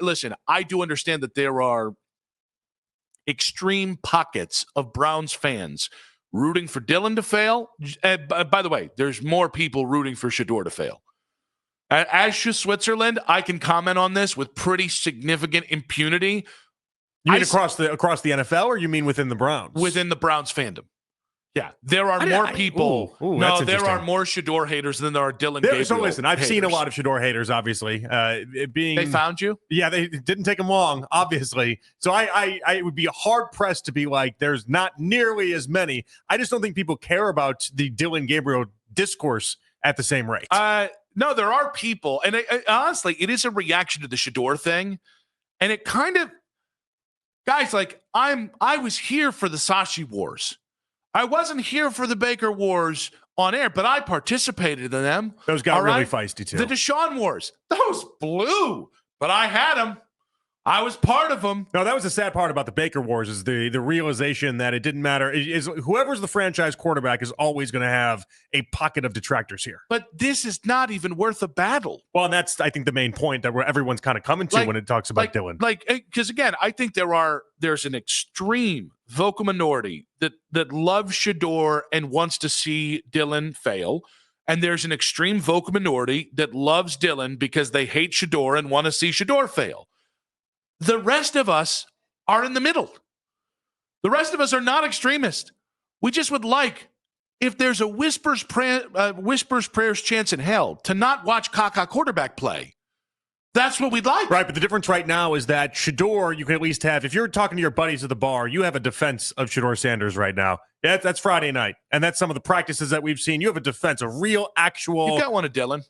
listen, I do understand that there are extreme pockets of Browns fans rooting for Dillon to fail. By the way, there's more people rooting for Shedeur to fail. As Switzerland, I can comment on this with pretty significant impunity. You mean across the NFL, or you mean within the Browns? Within the Browns fandom. Yeah, there are more people. No, there are more Shedeur haters than there are Dillon Gabriel. So listen, I've seen a lot of Shedeur haters, obviously. They found you? Yeah, they didn't take them long, obviously. So I would be hard-pressed to be like, there's not nearly as many. I just don't think people care about the Dillon Gabriel discourse at the same rate. No, there are people. And honestly, it is a reaction to the Shedeur thing. And it kind of, guys, like, I was here for the Sashi Wars. I wasn't here for the Baker Wars on air, but I participated in them. Those got really feisty, too. The Deshaun Wars. Those blew, but I had them. I was part of them. No, that was the sad part about the Baker Wars is the realization that it didn't matter. Is whoever's the franchise quarterback is always going to have a pocket of detractors here. But this is not even worth a battle. Well, and that's, I think, the main point that everyone's kind of coming to when it talks about Dillon. Because, again, I think there's an extreme vocal minority that loves Shedeur and wants to see Dillon fail. And there's an extreme vocal minority that loves Dillon because they hate Shedeur and want to see Shedeur fail. The rest of us are in the middle. The rest of us are not extremists. We just would like, if there's a whispers prayers chance in hell, to not watch Kaka quarterback play. That's what we'd like. Right, but the difference right now is that Shedeur, you can at least have, if you're talking to your buddies at the bar, you have a defense of Shedeur Sanders right now. Yeah, that's Friday night. And that's some of the practices that we've seen. You have a defense, a real, actual. You got one of Dillon.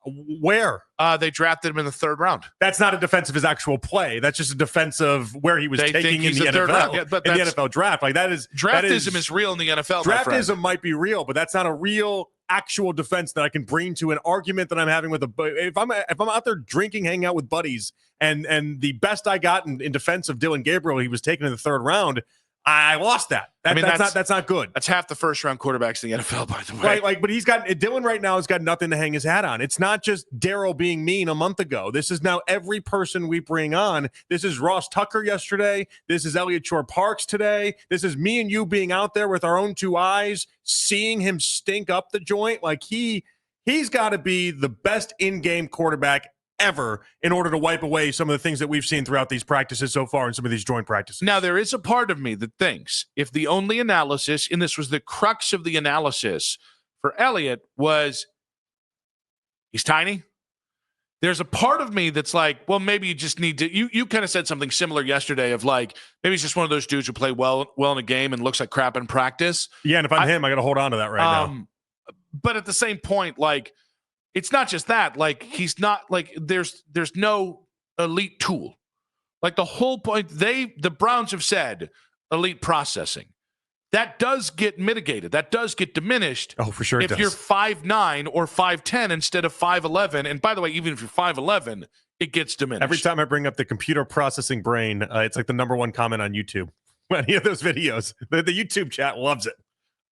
Where? They drafted him in the 3rd round. That's not a defense of his actual play. That's just a defense of where he was taking in the NFL. Yeah, but in the NFL draft. Like that is draftism is real in the NFL. Draftism might be real, but that's not a real actual defense that I can bring to an argument that I'm having with if I'm out there drinking, hanging out with buddies, and the best I got in defense of Dillon Gabriel, he was taken in the 3rd round. I lost that. That's not good. That's half the first-round quarterbacks in the NFL, by the way. Right, but Dillon right now has got nothing to hang his hat on. It's not just Daryl being mean a month ago. This is now every person we bring on. This is Ross Tucker yesterday. This is Elliott Shore-Parks today. This is me and you being out there with our own 2 eyes, seeing him stink up the joint. Like he's got to be the best in-game quarterback ever in order to wipe away some of the things that we've seen throughout these practices so far and some of these joint practices. Now, there is a part of me that thinks if the only analysis, and this was the crux of the analysis for Elliott, was he's tiny. There's a part of me that's like, well, maybe you just need to, you kind of said something similar yesterday of like, maybe he's just one of those dudes who play well in a game and looks like crap in practice. Yeah, and if I'm him, I got to hold on to that right now. But at the same point, like, it's not just that. Like, he's not like there's no elite tool. Like the whole point, the Browns have said elite processing. That does get mitigated. That does get diminished. Oh, for sure. If you're 5'9" or 5'10" instead of 5'11", and by the way, even if you're 5'11", it gets diminished. Every time I bring up the computer processing brain, it's like the #1 comment on YouTube. Any of those videos, the YouTube chat loves it.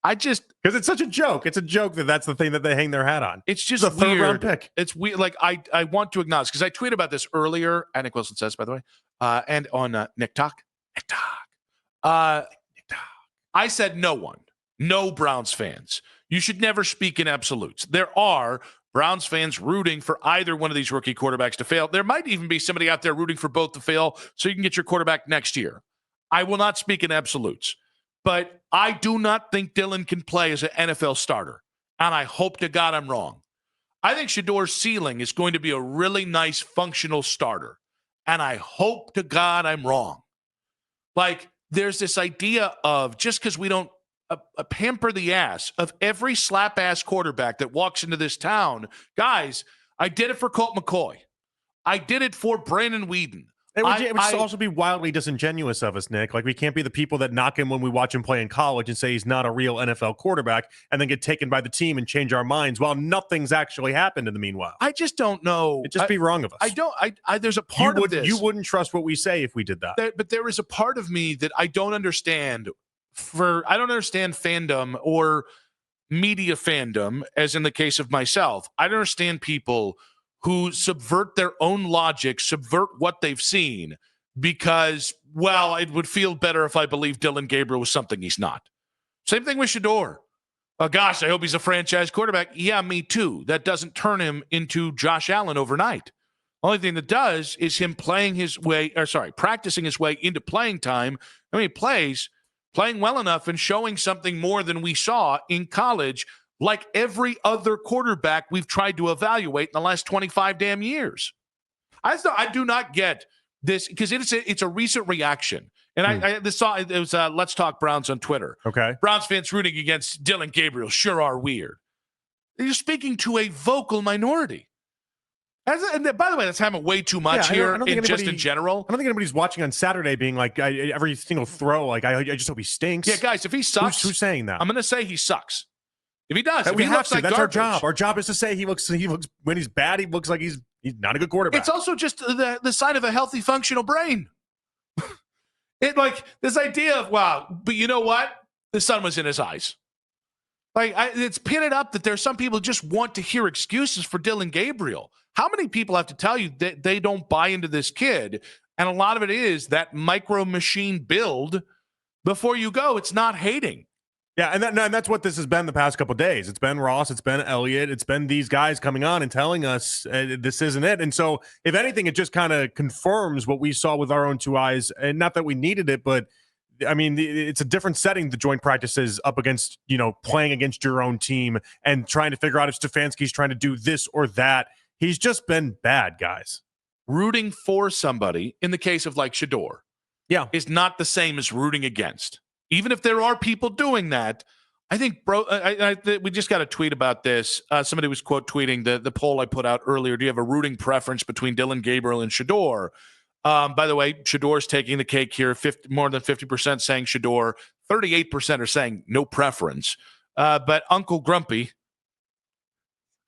Because it's such a joke. It's a joke that's the thing that they hang their hat on. It's just a 3rd round pick. It's weird. Like I want to acknowledge, because I tweeted about this earlier, and Nick Wilson says, by the way, and on Nick Talk. I said no Browns fans. You should never speak in absolutes. There are Browns fans rooting for either one of these rookie quarterbacks to fail. There might even be somebody out there rooting for both to fail so you can get your quarterback next year. I will not speak in absolutes. But I do not think Dillon can play as an NFL starter. And I hope to God I'm wrong. I think Shedeur's ceiling is going to be a really nice functional starter. And I hope to God I'm wrong. Like, there's this idea of just because we don't pamper the ass of every slap-ass quarterback that walks into this town. Guys, I did it for Colt McCoy. I did it for Brandon Weeden. It would also be wildly disingenuous of us, Nick. Like, we can't be the people that knock him when we watch him play in college and say he's not a real NFL quarterback and then get taken by the team and change our minds while nothing's actually happened in the meanwhile. I just don't know. It'd just be wrong of us. There's a part of this. You wouldn't trust what we say if we did that. But there is a part of me that I don't understand. I don't understand fandom or media fandom, as in the case of myself. I don't understand people who subvert their own logic, subvert what they've seen because, well, it would feel better if I believed Dillon Gabriel was something he's not. Same thing with Shedeur. Gosh, I hope he's a franchise quarterback. Yeah, me too. That doesn't turn him into Josh Allen overnight. Only thing that does is him practicing his way into playing time. I mean, he plays, playing well enough and showing something more than we saw in college, like every other quarterback we've tried to evaluate in the last 25 damn years. I do not get this because it's a recent reaction. And it was Let's Talk Browns on Twitter. Okay. Browns fans rooting against Dillon Gabriel sure are weird. You're speaking to a vocal minority. And by the way, that's happening way too much here just in general. I don't think anybody's watching on Saturday being like, every single throw, like, I just hope he stinks. Yeah, guys, if he sucks. Who's saying that? I'm going to say he sucks. If he does, if we he have looks to. like That's garbage. our job. Our job is to say he looks when he's bad, he looks like he's not a good quarterback. It's also just the sign of a healthy, functional brain. This idea of, wow, but you know what? The sun was in his eyes. It's pitted up that there's some people who just want to hear excuses for Dillon Gabriel. How many people have to tell you that they don't buy into this kid? And a lot of it is that micro machine build before you go. It's not hating. Yeah, and that's what this has been the past couple of days. It's been Ross, it's been Elliott, it's been these guys coming on and telling us this isn't it. And so, if anything, it just kind of confirms what we saw with our own two eyes. And not that we needed it, but I mean, it's a different setting, the joint practices up against, playing against your own team and trying to figure out if Stefanski's trying to do this or that. He's just been bad, guys. Rooting for somebody, in the case of like Shedeur, is not the same as rooting against. Even if there are people doing that, I think, bro, we just got a tweet about this. Somebody was quote tweeting the poll I put out earlier. Do you have a rooting preference between Dillon Gabriel and Shedeur? By the way, Shedeur's taking the cake here. More than 50% saying Shedeur. 38% are saying no preference. But Uncle Grumpy,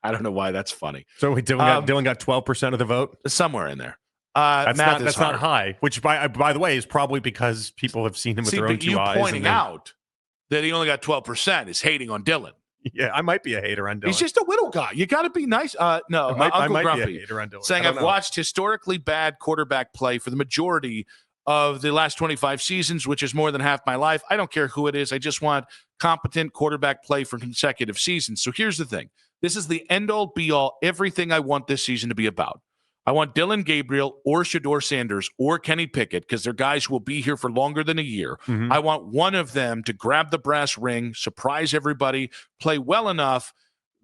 I don't know why that's funny. So Dillon got 12% of the vote? Somewhere in there. That's not high, which by the way is probably because people have seen him with their own two eyes. Pointing out that he only got 12% is hating on Dillon. Yeah, I might be a hater on Dillon. He's just a little guy. You got to be nice. No, Uncle Grumpy be a hater on Dillon. Saying I've watched historically bad quarterback play for the majority of the last 25 seasons, which is more than half my life. I don't care who it is. I just want competent quarterback play for consecutive seasons. So here's the thing. This is the end-all, be-all, everything I want this season to be about. I want Dillon Gabriel or Shedeur Sanders or Kenny Pickett, because they're guys who will be here for longer than a year. Mm-hmm. I want one of them to grab the brass ring, surprise everybody, play well enough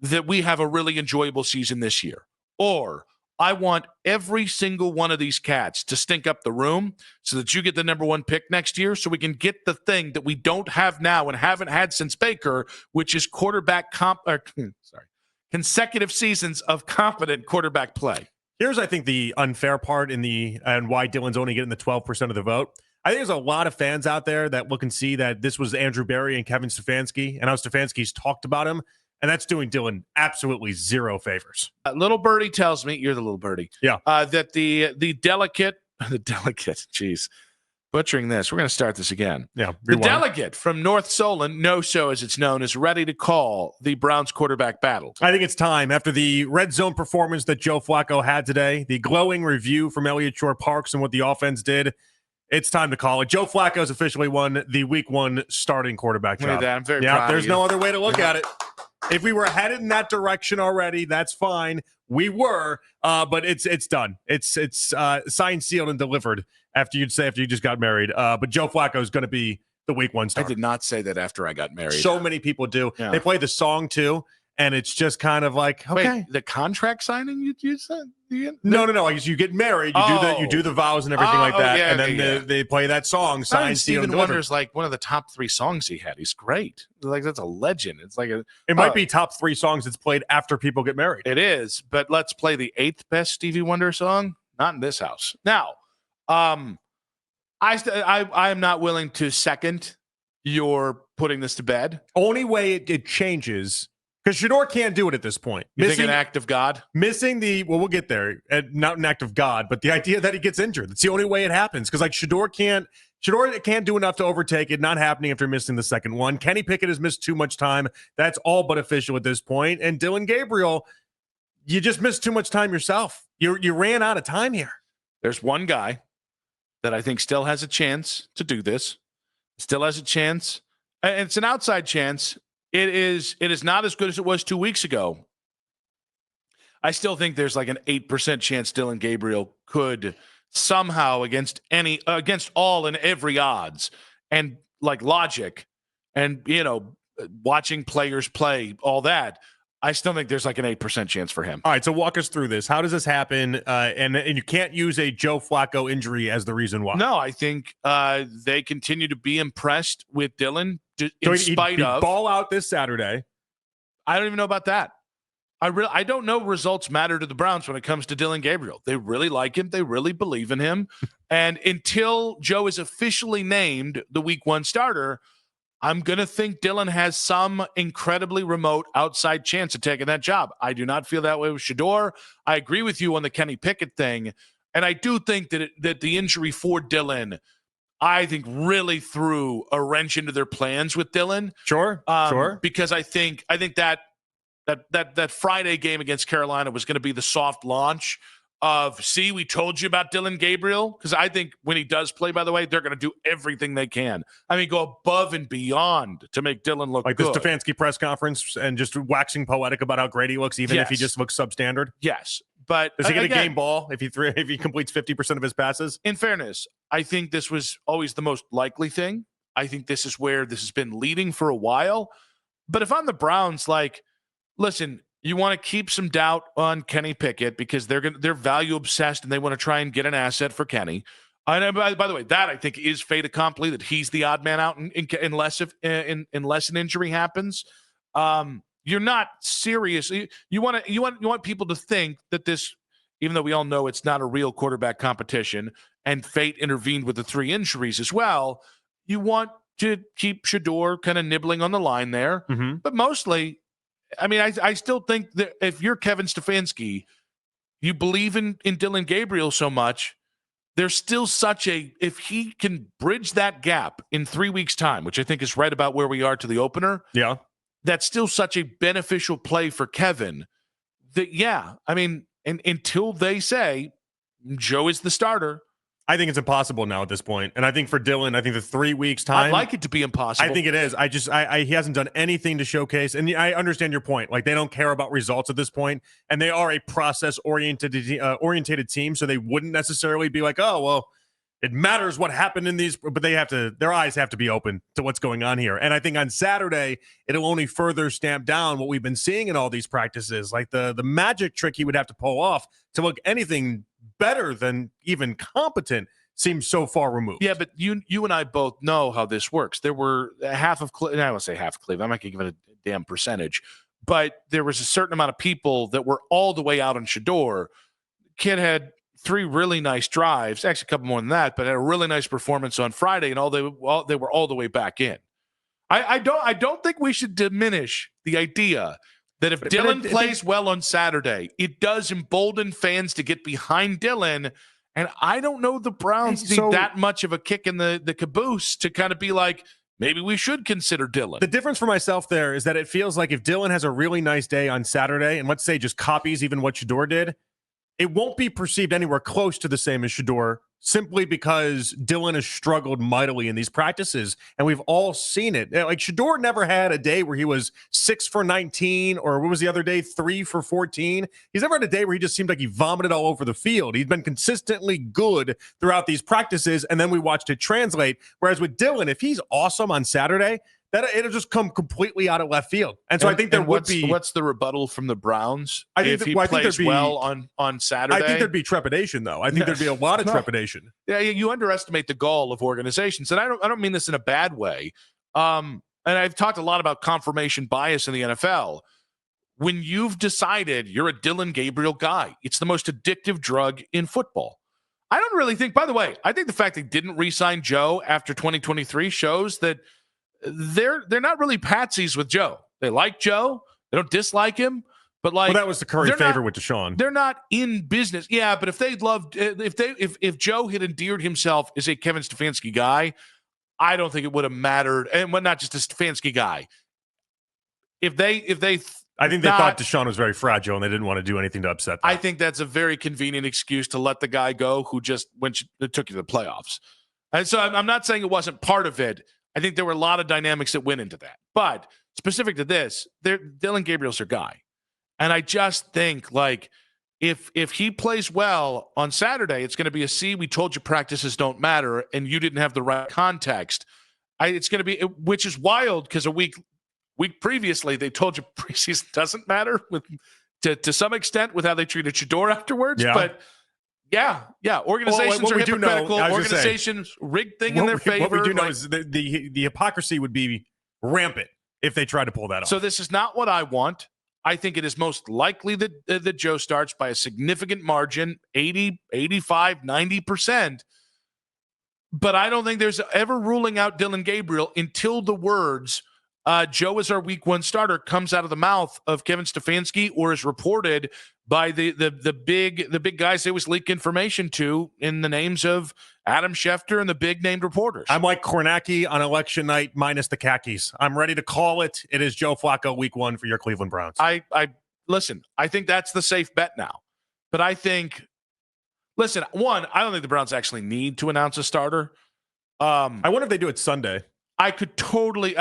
that we have a really enjoyable season this year. Or I want every single one of these cats to stink up the room so that you get the number one pick next year, so we can get the thing that we don't have now and haven't had since Baker, which is consecutive seasons of competent quarterback play. Here's, I think, the unfair part and why Dillon's only getting the 12% of the vote. I think there's a lot of fans out there that look and see that this was Andrew Berry and Kevin Stefanski, and how Stefanski's talked about him, and that's doing Dillon absolutely zero favors. Little birdie tells me, you're the little birdie, that the delegate, geez, butchering this. We're going to start this again. Yeah, the delegate from North Solon, no-so as it's known, is ready to call the Browns quarterback battle. I think it's time. After the red zone performance that Joe Flacco had today, the glowing review from Elliott Parks and what the offense did, it's time to call it. Joe Flacco's officially won the Week 1 starting quarterback job. Look at that. I'm very proud of you. There's no other way to look at it. If we were headed in that direction already, that's fine. We were, but it's done. It's signed, sealed, and delivered. After you just got married. But Joe Flacco is going to be the Week 1 starter. I did not say that after I got married. So many people do. Yeah. They play the song too, and it's just kind of like, okay. Wait, the contract signing you said? No. I guess you get married, you do the vows and everything like that, and then they play that song. Signed, sealed, and delivered. Wonder's like one of the top 3 songs he had. He's great. Like, that's a legend. It's like it might be top 3 songs that's played after people get married. It is, but let's play the 8th best Stevie Wonder song. Not in this house. Now, I am not willing to second your putting this to bed. Only way it changes, because Shedeur can't do it at this point. You think an act of God? Missing we'll get there. Not an act of God, but the idea that he gets injured. That's the only way it happens. Because like Shedeur can't do enough to overtake it. Not happening after missing the second one. Kenny Pickett has missed too much time. That's all but official at this point. And Dillon Gabriel, you just missed too much time yourself. You ran out of time here. There's one guy that I think still has a chance to do this. Still has a chance. And it's an outside chance. It is not as good as it was 2 weeks ago. I still think there's like an 8% chance Dillon Gabriel could somehow against all and every odds and like logic and, watching players play, all that. I still think there's like an 8% chance for him. All right, so walk us through this. How does this happen? And you can't use a Joe Flacco injury as the reason why. No, I think they continue to be impressed with Dillon in spite of ball out this Saturday. I don't even know about that. I don't know results matter to the Browns when it comes to Dillon Gabriel. They really like him. They really believe in him. And until Joe is officially named the week 1 starter, I'm going to think Dillon has some incredibly remote outside chance of taking that job. I do not feel that way with Shedeur. I agree with you on the Kenny Pickett thing. And I do think that the injury for Dillon, I think, really threw a wrench into their plans with Dillon. Sure. Because I think that Friday game against Carolina was going to be the soft launch of, see, we told you about Dillon Gabriel. Because I think when he does play, by the way, they're going to do everything they can. I mean, go above and beyond to make Dillon look like good. This Stefanski press conference and just waxing poetic about how great he looks, even if he just looks substandard. Yes. But does he get a game ball if he completes 50% of his passes? In fairness, I think this was always the most likely thing. I think this is where this has been leading for a while. But if I'm the Browns, listen, you want to keep some doubt on Kenny Pickett because they're value obsessed and they want to try and get an asset for Kenny. And by the way, that I think is fait accompli, that he's the odd man out unless an injury happens. You're not serious. You want people to think that this, even though we all know it's not a real quarterback competition, and fate intervened with the 3 injuries as well. You want to keep Shedeur kind of nibbling on the line there, but mostly. I mean, I still think that if you're Kevin Stefanski, you believe in Dillon Gabriel so much, there's still if he can bridge that gap in 3 weeks' time, which I think is right about where we are to the opener. Yeah. That's still such a beneficial play for Kevin that, until they say Joe is the starter. I think it's impossible now at this point. And I think for Dillon, I think the 3 weeks time. I'd like it to be impossible. I think it is. He hasn't done anything to showcase. And I understand your point. Like, they don't care about results at this point, and they are a process oriented team. So they wouldn't necessarily be like, oh, well, it matters what happened in these, but their eyes have to be open to what's going on here. And I think on Saturday, it'll only further stamp down what we've been seeing in all these practices. Like the magic trick he would have to pull off to look anything better than even competent seems so far removed. Yeah, but you and I both know how this works. There were I won't say half of Cleveland. I'm not going to give it a damn percentage. But there was a certain amount of people that were all the way out on Shedeur. Kid had 3 really nice drives, actually a couple more than that, but had a really nice performance on Friday, and they were all the way back in. I don't think we should diminish the idea that if Dillon plays well on Saturday, it does embolden fans to get behind Dillon. And I don't know the Browns need that much of a kick in the caboose to kind of be like, maybe we should consider Dillon. The difference for myself there is that it feels like if Dillon has a really nice day on Saturday, and let's say just copies even what Shedeur did, it won't be perceived anywhere close to the same as Shedeur, simply because Dillon has struggled mightily in these practices, and we've all seen it. Like, Shedeur never had a day where he was 6 for 19, or what was the other day, 3 for 14. He's never had a day where he just seemed like he vomited all over the field. He's been consistently good throughout these practices, and then we watched it translate. Whereas with Dillon, if he's awesome on Saturday, that it'll just come completely out of left field. And so I think what's the rebuttal from the Browns if he plays plays well on Saturday? I think there'd be trepidation, though. I think there'd be a lot of trepidation. Yeah, you underestimate the gall of organizations, and I don't mean this in a bad way. And I've talked a lot about confirmation bias in the NFL. When you've decided you're a Dillon Gabriel guy, it's the most addictive drug in football. I don't really think, by the way, I think the fact they didn't re-sign Joe after 2023 shows that they're not really patsies with Joe. They like Joe. They don't dislike him. But that was the Curry favor with Deshaun. They're not in business. Yeah, but if Joe had endeared himself as a Kevin Stefanski guy, I don't think it would have mattered. And not just a Stefanski guy. If they I think they thought Deshaun was very fragile and they didn't want to do anything to upset that. I think that's a very convenient excuse to let the guy go who just took you to the playoffs. And so I'm not saying it wasn't part of it. I think there were a lot of dynamics that went into that. But specific to this, Dillon Gabriel's their guy. And I just think, like, if he plays well on Saturday, it's going to be a C. We told you practices don't matter, and you didn't have the right context. It's going to be, which is wild because a week previously they told you preseason doesn't matter to some extent with how they treated Shedeur afterwards. Yeah. But yeah, organizations are hypocritical. Organizations rig thing in their favor. What we do know is the hypocrisy would be rampant if they tried to pull that off. So this is not what I want. I think it is most likely that Joe starts by a significant margin, 80, 85, 90%. But I don't think there's ever ruling out Dillon Gabriel until the words, Joe is our week 1 starter, comes out of the mouth of Kevin Stefanski or is reported by the big guys they always leak information to in the names of Adam Schefter and the big named reporters. I'm like Kornacki on election night minus the khakis. I'm ready to call it. It is Joe Flacco week 1 for your Cleveland Browns. Listen, I think that's the safe bet now. But I think, listen, one, I don't think the Browns actually need to announce a starter. I wonder if they do it Sunday. I could totally,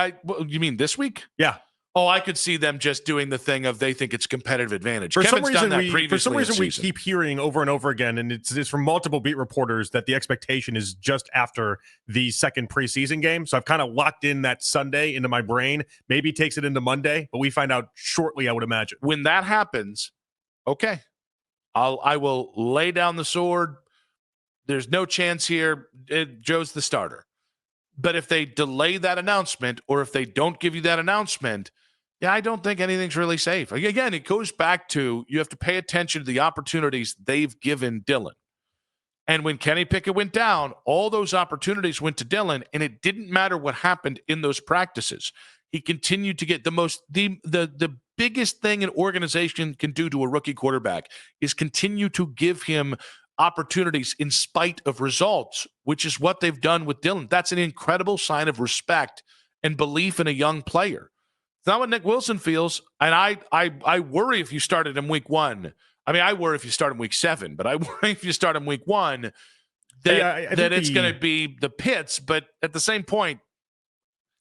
you mean this week? Yeah. Oh, I could see them just doing the thing of they think it's competitive advantage. For some reason, we keep hearing over and over again, and it's from multiple beat reporters that the expectation is just after the second preseason game. So I've kind of locked in that Sunday into my brain. Maybe takes it into Monday, but we find out shortly, I would imagine. When that happens, okay, I will lay down the sword. There's no chance here. Joe's the starter. But if they delay that announcement or if they don't give you that announcement, yeah, I don't think anything's really safe. Again, it goes back to you have to pay attention to the opportunities they've given Dillon. And when Kenny Pickett went down, all those opportunities went to Dillon, and it didn't matter what happened in those practices. He continued to get the biggest thing an organization can do to a rookie quarterback is continue to give him opportunities in spite of results, which is what they've done with Dillon. That's an incredible sign of respect and belief in a young player. It's not what Nick Wilson feels, and I worry if you started him week 1. I mean, I worry if you start him week 7, but I worry if you start him week 1 that it's going to be the pits. But at the same point,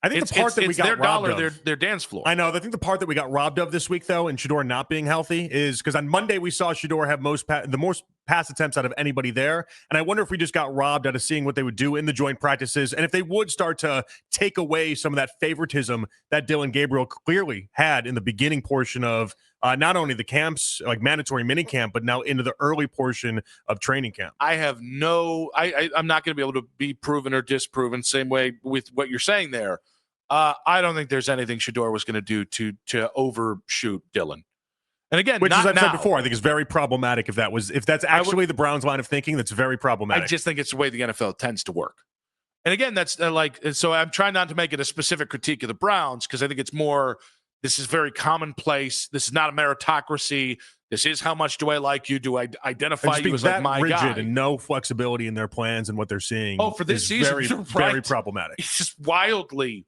I think the part that we got their robbed dollar, of, their dance floor. I know. I think the part that we got robbed of this week, though, and Shedeur not being healthy, is because on Monday we saw Shedeur have the most pass attempts out of anybody there, and I wonder if we just got robbed out of seeing what they would do in the joint practices, and if they would start to take away some of that favoritism that Dillon Gabriel clearly had in the beginning portion of not only the camps, like mandatory mini camp, but now into the early portion of training camp. I have I'm not going to be able to be proven or disproven. Same way with what you're saying there. I don't think there's anything Shedeur was going to do to overshoot Dillon. And again, which, as I've said before, I think is very problematic. If that's actually the Browns' line of thinking, that's very problematic. I just think it's the way the NFL tends to work. And again, that's so I'm trying not to make it a specific critique of the Browns because I think it's more, this is very commonplace. This is not a meritocracy. This is how much do I like you? Do I identify you as like my rigid guy? And no flexibility in their plans and what they're seeing. Oh, for this season, very problematic. It's just wildly.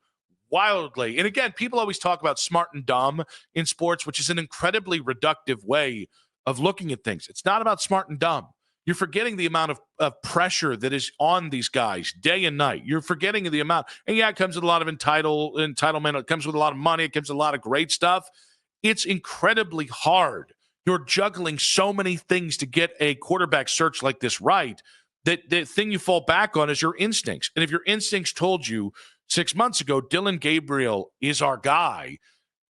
And again, people always talk about smart and dumb in sports, which is an incredibly reductive way of looking at things. It's not about smart and dumb. You're forgetting the amount of pressure that is on these guys day and night. You're forgetting the amount. And yeah, it comes with a lot of entitlement. It comes with a lot of money. It comes with a lot of great stuff. It's incredibly hard. You're juggling so many things to get a quarterback search like this right that the thing you fall back on is your instincts. And if your instincts told you 6 months ago, Dillon Gabriel is our guy,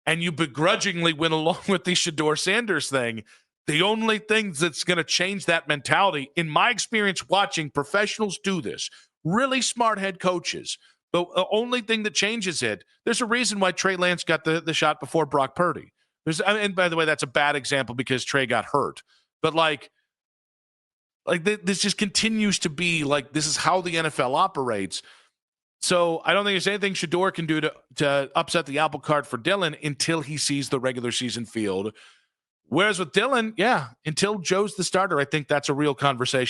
and you begrudgingly went along with the Shedeur Sanders thing, the only thing that's going to change that mentality, in my experience watching professionals do this, really smart head coaches, the only thing that changes it, there's a reason why Trey Lance got the shot before Brock Purdy. And by the way, that's a bad example because Trey got hurt. But this just continues to be like, this is how the NFL operates. So I don't think there's anything Shedeur can do to upset the apple cart for Dillon until he sees the regular season field. Whereas with Dillon, yeah, until Joe's the starter, I think that's a real conversation.